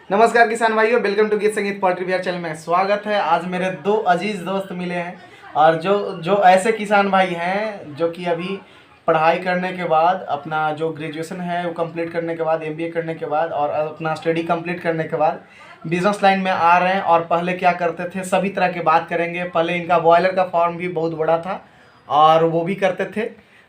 नमस्कार किसान भाइयों, वेलकम टू गीत संगीत पोल्ट्री बिहार चैनल में स्वागत है। आज मेरे दो अजीज दोस्त मिले हैं और जो जो ऐसे किसान भाई हैं जो कि अभी पढ़ाई करने के बाद अपना जो ग्रेजुएशन है वो कंप्लीट करने के बाद एमबीए करने के बाद और अपना स्टडी कंप्लीट करने के बाद बिजनेस लाइन में आ रहे हैं। और पहले क्या करते थे सभी तरह की बात करेंगे। पहले इनका बॉयलर का फार्म भी बहुत बड़ा था और वो भी करते थे,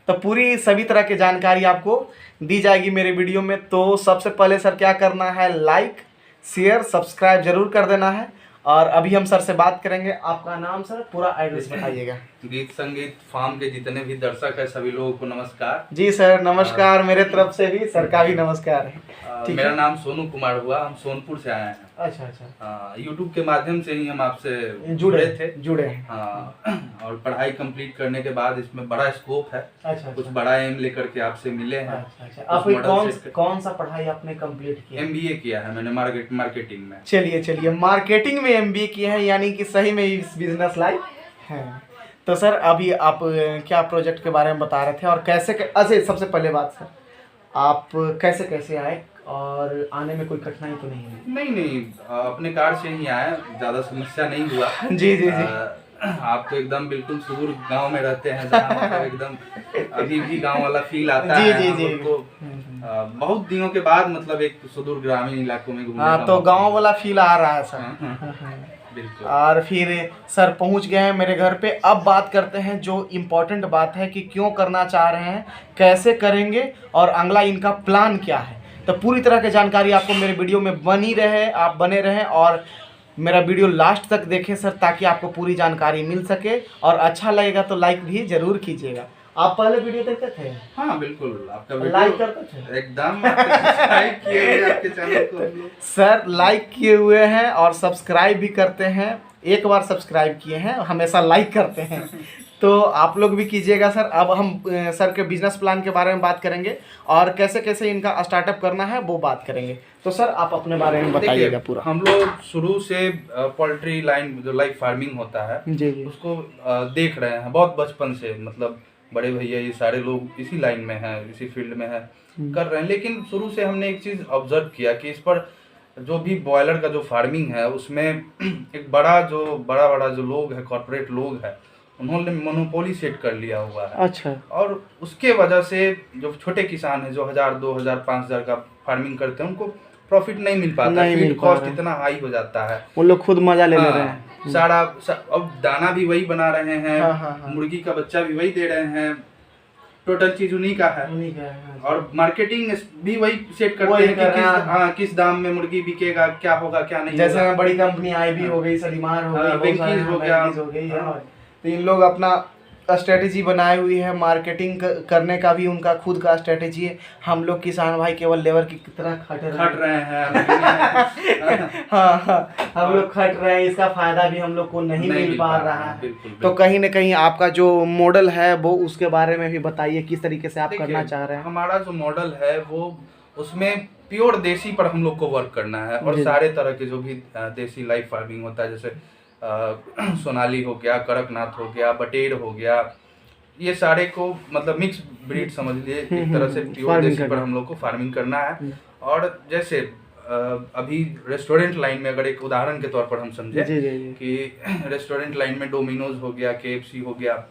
तो पूरी सभी तरह की जानकारी आपको दी जाएगी मेरे वीडियो में। तो सबसे पहले सर क्या करना है, लाइक शेयर सब्सक्राइब जरूर कर देना है। और अभी हम सर से बात करेंगे। आपका नाम सर, पूरा एड्रेस बताइएगा। गीत संगीत फार्म के जितने भी दर्शक है सभी लोगों को नमस्कार। जी सर नमस्कार, मेरे तरफ से भी सर का भी नमस्कार है। मेरा नाम सोनू कुमार हुआ, हम सोनपुर से आए हैं। अच्छा अच्छा। यूट्यूब के माध्यम से ही हम आपसे जुड़े हैं। हाँ, और पढ़ाई कंप्लीट करने के बाद इसमें बड़ा स्कोप है। अच्छा, कुछ बड़ा एम लेकर के आपसे मिले हैं। अच्छा। आप कौन सा पढ़ाई आपने कंप्लीट किया? एमबीए किया है मैंने मार्केटिंग में। चलिए मार्केटिंग में एमबीए किए हैं, यानी कि सही में इस बिजनेस लाइफ है। तो सर अभी आप क्या प्रोजेक्ट के बारे में बता रहे थे और कैसे अच्छा सबसे पहले बात सर, आप कैसे आए और आने में कोई कठिनाई तो नहीं हुई? नहीं, अपने कार से ही आए, ज्यादा समस्या नहीं हुआ। जी। आप तो एकदम बिल्कुल सुदूर गांव में रहते हैं, जहाँ मतलब एकदम अभी भी गांव वाला फील आता है। जी। तो बहुत दिनों के बाद मतलब एक सुदूर ग्रामीण इलाकों में घूमने हाँ, तो गांव वाला फील आ रहा है सर। बिल्कुल। और फिर सर पहुंच गए हैं मेरे घर पे। अब बात करते हैं जो इम्पोर्टेंट बात है कि क्यों करना चाह रहे हैं, कैसे करेंगे और अगला इनका प्लान क्या है। तो पूरी तरह की जानकारी आपको मेरे वीडियो में बनी रहे, आप बने रहें और मेरा वीडियो लास्ट तक देखें सर, ताकि आपको पूरी जानकारी मिल सके। और अच्छा लगेगा तो लाइक भी जरूर कीजिएगा। आप पहले वीडियो देखते थे? हाँ बिल्कुल, आपका लाइक करते थे एकदम। लाइक किए हुए आपके चैनल को सर, लाइक किए हुए हैं और सब्सक्राइब भी करते हैं। एक बार सब्सक्राइब किए हैं, हमेशा लाइक करते हैं, तो आप लोग भी कीजिएगा सर। अब हम सर के बिजनेस प्लान के बारे में बात करेंगे और कैसे कैसे इनका स्टार्टअप करना है वो बात करेंगे। तो सर आप अपने बारे में बताइएगा पूरा। हम लोग शुरू से पोल्ट्री लाइन जो लाइक फार्मिंग होता है जी उसको देख रहे हैं बहुत बचपन से। मतलब बड़े भैया ये सारे लोग इसी लाइन में हैं, इसी फील्ड में है कर रहे हैं। लेकिन शुरू से हमने एक चीज़ ऑब्जर्व किया कि इस पर जो भी बॉयलर का जो फार्मिंग है उसमें एक बड़ा जो लोग हैं, कॉर्पोरेट लोग हैं, उन्होंने मोनोपोली सेट कर लिया हुआ है। अच्छा। और उसके वजह से जो छोटे किसान हैं जो 1000, 2000, 5000 का फार्मिंग करते हैं उनको प्रॉफिट नहीं मिल पाता, फीड कॉस्ट इतना हाई हो जाता है। वो लोग खुद मजा ले रहे हैं। अब दाना भी वही बना रहे हैं। हाँ। मुर्गी का बच्चा भी वही दे रहे हैं, टोटल चीज उन्हीं का है। और मार्केटिंग भी वही सेट करते हैं कि किस दाम में मुर्गी बिकेगा, क्या होगा क्या नहीं। जैसे बड़ी कंपनी IB हो गई, सलीमार हो गई, बेंकीज हो गया। तो इन लोग अपना स्ट्रेटेजी बनाई हुई है। मार्केटिंग करने का भी उनका खुद का स्ट्रेटेजी है। हम लोग किसान भाई केवल लेबर की तरह खट रहे हैं। हाँ, हम लोग खट रहे हैं, इसका फायदा भी हम लोग को नहीं मिल पा रहा है। तो कहीं ना कहीं आपका जो मॉडल है वो उसके बारे में भी बताइए, किस तरीके से आप करना चाह रहे हैं। हमारा जो मॉडल है वो उसमें प्योर देसी पर हम लोग को वर्क करना है। और सारे तरह के जो भी देसी लाइफ फार्मिंग होता है, जैसे सोनाली हो गया, कड़कनाथ हो गया, बटेर हो गया, ये सारे को मतलब मिक्स ब्रीड समझ लिए एक तरह से प्योर देसी पर हम लोग को फार्मिंग करना है। और जैसे अभी रेस्टोरेंट लाइन में अगर एक उदाहरण के तौर पर हम समझे कि रेस्टोरेंट लाइन में डोमिनोज हो गया, KFC हो गया,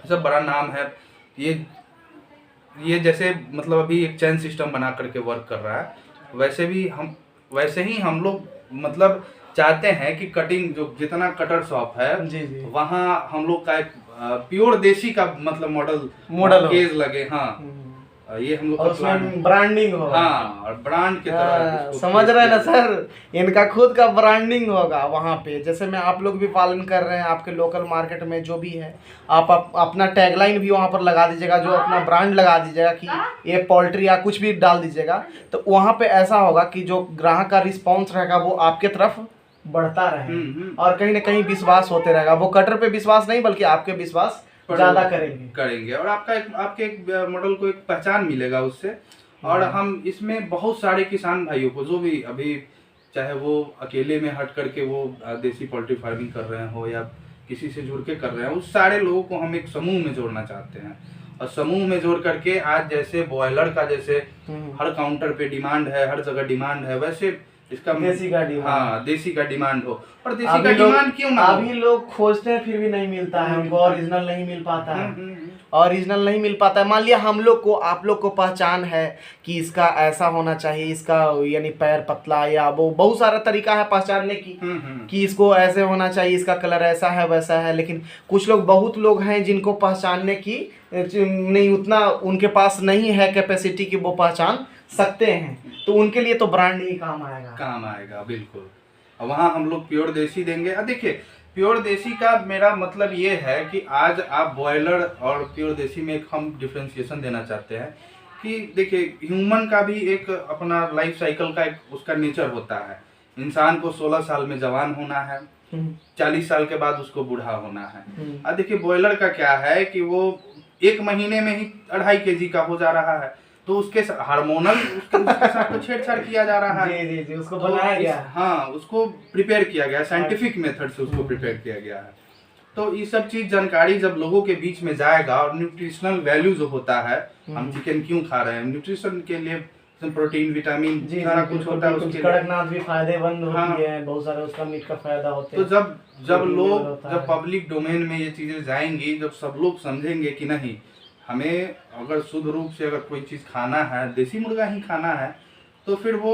सब बड़ा नाम है। ये जैसे मतलब अभी एक चेन सिस्टम बना करके वर्क कर रहा है, वैसे ही हम लोग मतलब चाहते हैं कि कटिंग जो जितना कटर शॉप है वहाँ हम लोग का एक प्योर देसी का मतलब मॉडल केज लगे। हाँ, ये हम लोग का ब्रांडिंग होगा। हाँ, और ब्रांड की तरह समझ रहे हैं ना सर, इनका खुद का ब्रांडिंग होगा वहाँ पे। जैसे में आप लोग भी पालन कर रहे हैं, आपके लोकल मार्केट में जो भी है, आप अपना टैगलाइन भी वहाँ पर लगा दीजिएगा, जो अपना ब्रांड लगा दीजिएगा कि ये पोल्ट्री या कुछ भी डाल दीजिएगा। तो वहाँ पे ऐसा होगा कि जो ग्राहक का रिस्पॉन्स रहेगा वो आपके तरफ बढ़ता रहे और कहीं ना कहीं विश्वास होते रहेगा। वो कटर पे विश्वास नहीं बल्कि आपके विश्वास ज्यादा करेंगे और आपके एक मॉडल को एक पहचान मिलेगा उससे। और हम इसमें बहुत सारे किसान भाइयों को जो भी अभी चाहे वो अकेले में हट करके वो देसी पोल्ट्री फार्मिंग कर रहे हो या किसी से जुड़ के कर रहे हैं, उस सारे लोगों को हम एक समूह में जोड़ना चाहते हैं। और समूह में जोड़ करके आज जैसे बॉयलर का जैसे हर काउंटर पे डिमांड है, हर जगह डिमांड है, वैसे इसका देसी का डिमांड। हाँ, देसी का डिमांड हो। और देसी अभी का लोग डिमांड क्यों ना हो? अभी लोग खोजते हैं फिर भी नहीं मिलता है, उनको ओरिजिनल नहीं मिल पाता है, ओरिजिनल नहीं मिल पाता है। मान लिया हम लोग को, आप लोग को पहचान है कि इसका ऐसा होना चाहिए, इसका यानी पैर पतला, या वो बहुत सारा तरीका है पहचानने की कि इसको ऐसे होना चाहिए, इसका कलर ऐसा है वैसा है। लेकिन कुछ लोग, बहुत लोग हैं जिनको पहचानने की नहीं, उतना उनके पास नहीं है कैपेसिटी कि वो पहचान सकते हैं, तो उनके लिए तो ब्रांड ही काम आएगा। बिल्कुल। और वहाँ हम लोग प्योर देसी देंगे। अब देखिए, प्योर देसी का मेरा मतलब ये है कि आज आप बॉयलर और प्योर देसी में एक हम डिफ्रेंशिएशन देना चाहते हैं कि देखिए, ह्यूमन का भी एक अपना लाइफ साइकिल का एक उसका नेचर होता है। इंसान को 16 साल में जवान होना है, 40 साल के बाद उसको बूढ़ा होना है। अब देखिए, बॉयलर का क्या है कि वो 1 महीने में ही 2.5 kg का हो जा रहा है, तो उसके हार्मोनल उसके साथ तो छेड़छाड़ किया जा रहा है। जी, उसको बनाया गया। हाँ, उसको प्रिपेयर किया गया, साइंटिफिक मेथड से उसको प्रिपेयर किया गया है। तो ये सब चीज जानकारी जब लोगों के बीच में जाएगा, और न्यूट्रिशनल वैल्यू जो होता है, हम चिकन क्यों खा रहे हैं, न्यूट्रिशन के लिए प्रोटीन, विटामिन, सारा कुछ होता है उसके लिए। कड़कनाथ भी फायदेमंद होती है, बहुत सारे उसका मीट का फायदा होता है। तो जब पब्लिक डोमेन में ये चीजें जाएंगी, जब सब लोग समझेंगे कि नहीं, हमें अगर शुद्ध रूप से अगर कोई चीज़ खाना है, देसी मुर्गा ही खाना है, तो फिर वो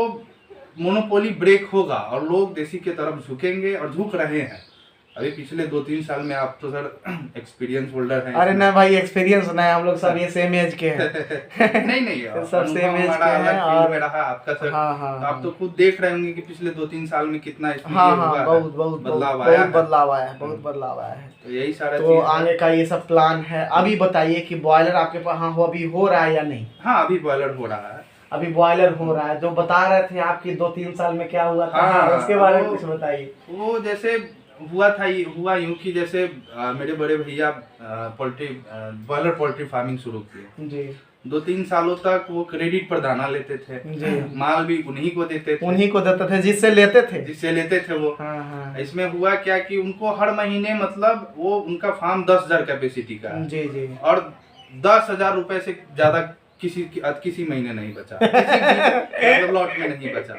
मोनोपोली ब्रेक होगा और लोग देसी के तरफ झुकेंगे, और झुक रहे हैं। अभी पिछले 2-3 साल में, आप तो सर एक्सपीरियंस होल्डर हैं। अरे ना भाई, एक्सपीरियंस ना है, हम लोग सब ये सेम एज के हैं। नहीं सब सेम एज के हैं। और रहा आपका सर। हाँ, तो आप तो खुद देख रहे होंगे कि पिछले 2-3 साल में कितना बहुत बदलाव आया है। तो यही सारा तो आगे का ये सब प्लान है। अभी बताइए कि बॉयलर आपके पास अभी हो रहा है या नहीं? हाँ, अभी बॉयलर हो रहा है। अभी बॉयलर हो रहा है। जो बता रहे थे आपकी 2-3 साल में क्या हुआ था, उसके बारे में कुछ बताइए। वो जैसे हुआ यूं कि जैसे मेरे बड़े भैया बॉयलर पोल्ट्री फार्मिंग शुरू किए जी। 2-3 सालों तक वो क्रेडिट पर दाना लेते थे जी। माल भी उन्हीं को देते थे, जिससे लेते थे वो। हाँ। इसमें हुआ क्या कि उनको हर महीने, मतलब वो उनका फार्म 10,000 कैपेसिटी का है जी। और 10,000 रुपए से ज्यादा किसी महीने नहीं बचा, किसी लॉट में नहीं बचा।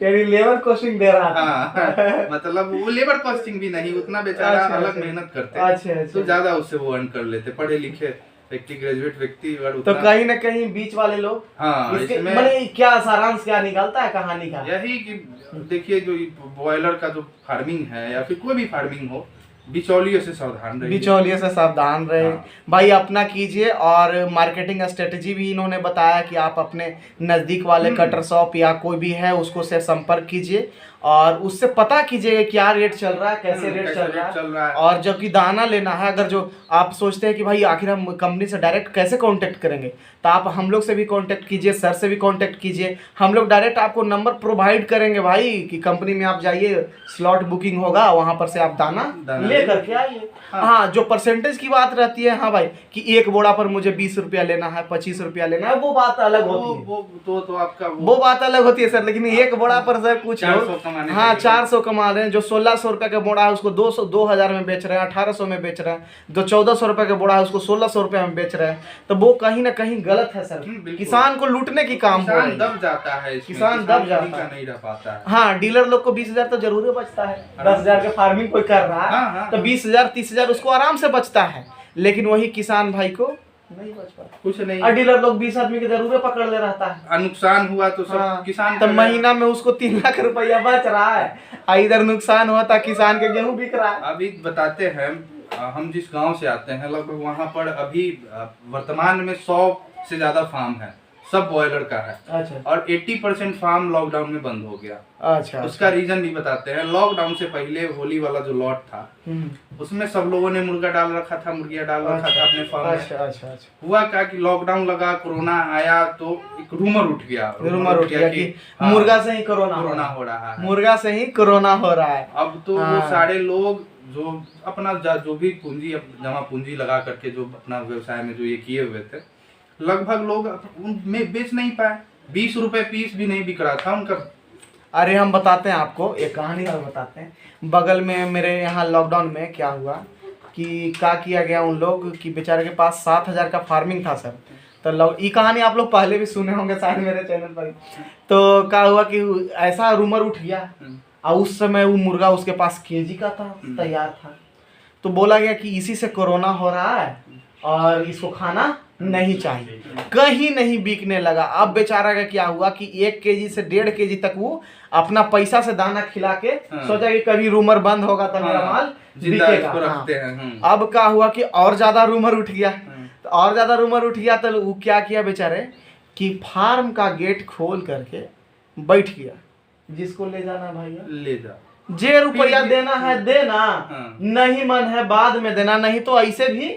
यानी लेबर कॉस्टिंग दे रहा था। हाँ, मतलब वो लेबर कॉस्टिंग भी नहीं, उतना बेचारा अलग मेहनत करते, तो ज्यादा उससे वो अर्न कर लेते, पढ़े लिखे व्यक्ति, ग्रेजुएट व्यक्ति। तो कहीं ना कहीं बीच वाले लोग, हाँ, इसमें क्या सारांश क्या निकलता है कहानी का? यही कि देखिए, जो बॉयलर का जो फार्मिंग है या फिर कोई भी फार्मिंग हो, बिचौलियों से सावधान रहे। हाँ। भाई अपना कीजिए, और मार्केटिंग स्ट्रेटेजी भी इन्होंने बताया कि आप अपने नज़दीक वाले कटर शॉप या कोई भी है उसको से संपर्क कीजिए, और उससे पता कीजिएगा क्या रेट चल रहा है, कैसे रेट चल रहा है। और जबकि दाना लेना है, अगर जो आप सोचते हैं कि भाई आखिर हम कंपनी से डायरेक्ट कैसे कांटेक्ट करेंगे, तो आप हम लोग से भी कांटेक्ट कीजिए, सर से भी कांटेक्ट कीजिए। हम लोग डायरेक्ट आपको नंबर प्रोवाइड करेंगे भाई, कि कंपनी में आप जाइए, स्लॉट बुकिंग होगा, वहाँ पर से आप दाना ले करके आइए। हाँ, जो परसेंटेज की बात रहती है, हाँ भाई, कि 1 बोरा पर मुझे 20 रुपया लेना है, 25 रुपया लेना है, वो बात अलग होती है। तो आपका वो बात अलग होती है सर। लेकिन 1 बोरा पर सर कुछ 400 कमा रहे हैं। जो 1600 रुपए का बोरा है उसको 2,000 में बेच रहे हैं, 1800 में बेच रहे हैं। जो 1400 रुपए का बोरा है उसको 1600 रुपए में बेच रहे हैं। तो वो कहीं ना कहीं गलत है सर। किसान को लूटने की काम हो रहा है। दब जाता है, किसान दब जाता है, नहीं रह पाता है। हाँ, डीलर लोग को 20,000 तो जरूर बचता है। 10,000 का फार्मिंग कोई कर रहा है तो 20,000 30,000 उसको आराम से बचता है। लेकिन वही किसान भाई को नहीं बच पाता, कुछ नहीं। और डीलर लोग 20 आदमी के जरूर पकड़ ले रहता है। नुकसान हुआ तो सब किसान, तो महीना में उसको 3 लाख रुपया बच रहा है, इधर नुकसान हुआ था, किसान के गेहूं बिक रहा है। अभी बताते हैं, हम जिस गांव से आते हैं, लगभग वहां पर अभी वर्तमान में 100 से ज्यादा फार्म है, सब बॉयलर का है। अच्छा। और 80% फार्म लॉकडाउन में बंद हो गया। अच्छा। उसका रीजन भी बताते हैं। लॉकडाउन से पहले होली वाला जो लॉट था, उसमें सब लोगों ने मुर्गियां डाल रखा था अपने फार्म में। अच्छा। हुआ क्या कि लॉकडाउन लगा, कोरोना आया, तो एक रूमर उठ गया कि मुर्गा से ही कोरोना हो रहा है, मुर्गा से ही कोरोना हो रहा है। अब तो वो सारे लोग जो अपना जो भी जमा पूंजी लगा करके जो अपना व्यवसाय में जो ये किए हुए थे, लगभग लोग उनमें बेच नहीं पाए। 20 रुपए पीस भी नहीं बिक रहा था उनका। अरे हम बताते हैं आपको एक कहानी और बताते हैं। बगल में मेरे यहाँ लॉकडाउन में क्या हुआ कि क्या किया गया, उन लोग कि बेचारे के पास 7,000 का फार्मिंग था सर। तो ये कहानी आप लोग पहले भी सुने होंगे शायद मेरे चैनल पर। तो क्या हुआ कि ऐसा रूमर उठ गया और उस समय वो मुर्गा उसके पास केजी का था, तैयार था। तो बोला गया कि इसी से कोरोना हो रहा है और इसको खाना नहीं चाहिए, कहीं नहीं बिकने लगा। अब बेचारा का क्या हुआ कि 1 केजी से 1.5 केजी तक वो अपना पैसा से दाना खिला के सोचा कि कभी रूमर बंद होगा तो मेरा माल बिकेगा। अब क्या हुआ कि और ज्यादा रूमर उठ गया, तो और ज्यादा रूमर उठ गया तो वो क्या किया बेचारे कि फार्म का गेट खोल करके बैठ गया, जिसको ले जाना भैया ले जा, जे रुपया देना है देना, नहीं मन है बाद में देना, नहीं तो ऐसे भी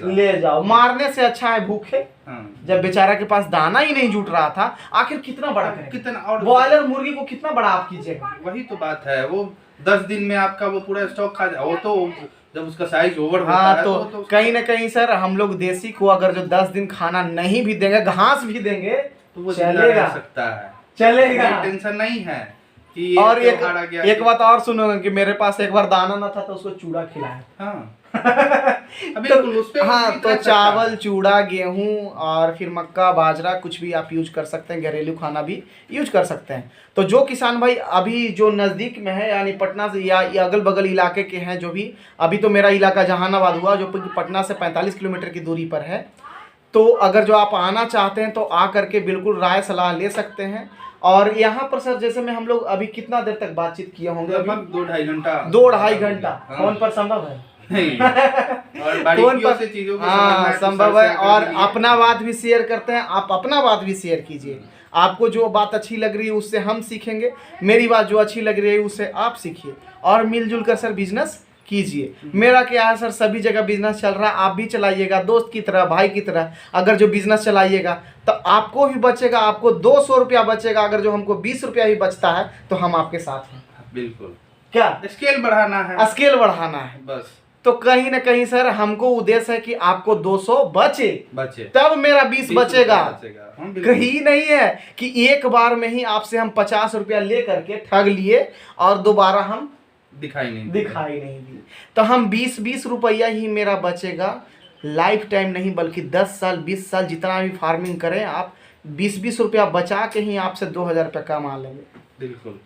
ले जाओ। मारने से अच्छा है भूखे। जब बेचारा के पास दाना ही नहीं जुट रहा था, आखिर कितना बड़ा करें, कितना और ब्रॉयलर मुर्गी को कितना बड़ा आप कीजिएगा। वही तो बात है, वो 10 दिन में आपका वो पूरा स्टॉक खा जाए। वो तो जब उसका साइज ओवर होता है तो कहीं ना कहीं सर हम लोग देसी को अगर जो 10 दिन खाना नहीं भी देंगे, घास भी देंगे तो वो चलेगा, सकता है, चलेगा, टेंशन नहीं है। और एक बात और सुनोगे कि मेरे पास एक बार दाना ना था तो उसको चूड़ा खिलाया। तो चावल, चूड़ा, गेहूं और फिर मक्का, बाजरा कुछ भी आप यूज कर सकते हैं, घरेलू खाना भी यूज कर सकते हैं। तो जो किसान भाई अभी जो नज़दीक में है यानी पटना से या अगल बगल इलाके के हैं, जो भी अभी तो मेरा इलाका जहानाबाद हुआ जो पटना से 45 किलोमीटर की दूरी पर है, तो अगर जो आप आना चाहते हैं तो आ करके बिल्कुल राय सलाह ले सकते हैं। और यहाँ पर सर जैसे में हम लोग अभी कितना देर तक बातचीत किए होंगे, लगभग 2-2.5 घंटा। फोन पर संभव है और फोन पर से चीजों को संभव है, और अपना बात भी शेयर करते हैं, आप अपना बात भी शेयर कीजिए। आपको जो बात अच्छी लग रही है उससे हम सीखेंगे, मेरी बात जो अच्छी लग रही है उससे आप सीखिए, और मिलजुल कर सर बिजनेस कीजिए। मेरा क्या है सर, सभी जगह बिजनेस चल रहा है, आप भी चलाइएगा दोस्त की तरह, भाई की तरह। अगर जो बिजनेस चलाइएगा तो आपको भी बचेगा, आपको 200 रुपया बचेगा। अगर जो हमको 20 रुपया भी बचता है तो हम आपके साथ हैं। बिल्कुल, क्या स्केल बढ़ाना है, स्केल बढ़ाना है बस। तो कहीं ना कहीं सर हमको उद्देश्य है कि आपको 200 बचे तब मेरा 20 बचेगा। कहीं नहीं है कि एक बार में ही आपसे हम 50 रुपया ले करके ठग लिए और दोबारा हम दिखाई नहीं दी। तो हम 20-20 रुपया ही मेरा बचेगा, लाइफ टाइम नहीं बल्कि 10 साल 20 साल जितना भी फार्मिंग करें आप 20-20 रुपया बचा के ही आपसे 2000 रुपया कमा लेंगे। बिल्कुल,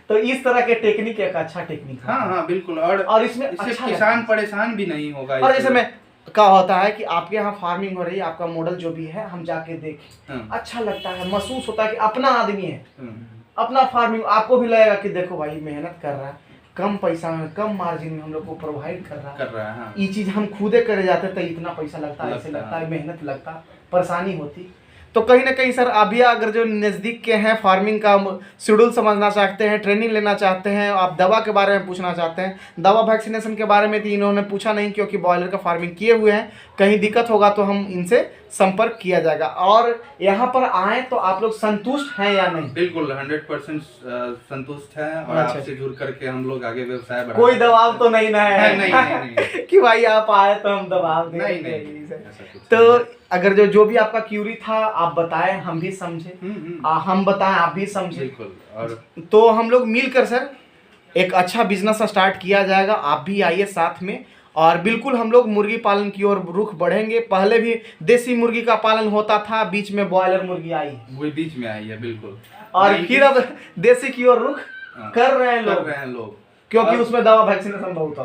तो इस तरह के टेक्निक एक अच्छा टेक्निक है। हाँ बिल्कुल, और इसमें अच्छा किसान परेशान भी नहीं होगा। और जैसे में क्या होता है कि आपके यहाँ फार्मिंग हो रही है, आपका मॉडल जो भी है हम जाके देखें, अच्छा लगता है, महसूस होता है कि अपना आदमी है, अपना फार्मिंग। आपको भी लगेगा कि देखो भाई मेहनत कर रहा है, कम पैसा में कम मार्जिन में हम लोग को प्रोवाइड कर रहा है। हाँ। ये चीज हम खुदे करे जाते तो इतना पैसा लगता है, ऐसे लगता है, मेहनत लगता, परेशानी होती। तो कहीं ना कहीं सर अभी अगर जो नज़दीक के हैं, फार्मिंग का शेड्यूल समझना चाहते हैं, ट्रेनिंग लेना चाहते हैं, आप दवा के बारे में पूछना चाहते हैं, दवा वैक्सीनेशन के बारे में तो इन्होंने पूछा नहीं क्योंकि बॉयलर का फार्मिंग किए हुए हैं, कहीं दिक्कत होगा तो हम इनसे संपर्क किया जाएगा। और यहाँ पर आए तो आप लोग संतुष्ट हैं या नहीं? बिल्कुल 100% संतुष्ट हैं, और आपसे जुड़ करके हम लोग आगे व्यवसाय बढ़ा। कोई दबाव तो नहीं ना है? नहीं। कि भाई आप आए तो हम दबाव देंगे। तो अगर जो भी आपका क्यूरी था आप बताएं, हम भी समझे, हम बताएं आप भी समझे। बिल्कुल, और तो हम लोग मिलकर सर एक अच्छा बिजनेस स्टार्ट किया जाएगा। आप भी आइए साथ में, और बिल्कुल हम लोग मुर्गी पालन की ओर रुख बढ़ेंगे। पहले भी देसी मुर्गी का पालन होता था, बीच में ब्रॉयलर मुर्गी आई, वही बीच में आई है। बिल्कुल, और फिर अब देसी की ओर रुख कर रहे हैं लोग, क्योंकि उसमें दवा वैक्सीनेशन बहुत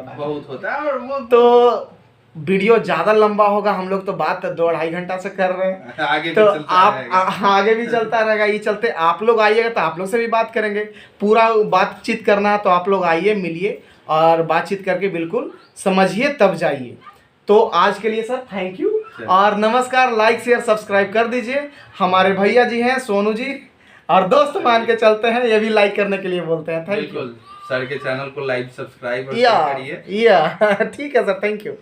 होता है। और वो तो वीडियो ज्यादा लंबा होगा, हम लोग तो बात 2-2.5 घंटा से कर रहे हैं, आगे तो आप आगे भी चलता रहेगा। ये चलते आप लोग आइएगा तो आप लोग से भी बात करेंगे, पूरा बातचीत करना है तो आप लोग आइए, मिलिए और बातचीत करके बिल्कुल समझिए तब जाइए। तो आज के लिए सर थैंक यू और नमस्कार। लाइक शेयर सब्सक्राइब कर दीजिए। हमारे भैया जी हैं सोनू जी, और दोस्त मान के चलते हैं, ये भी लाइक करने के लिए बोलते हैं। थैंक यू सर के चैनल को लाइक सब्सक्राइब करिए। ठीक है सर, थैंक यू।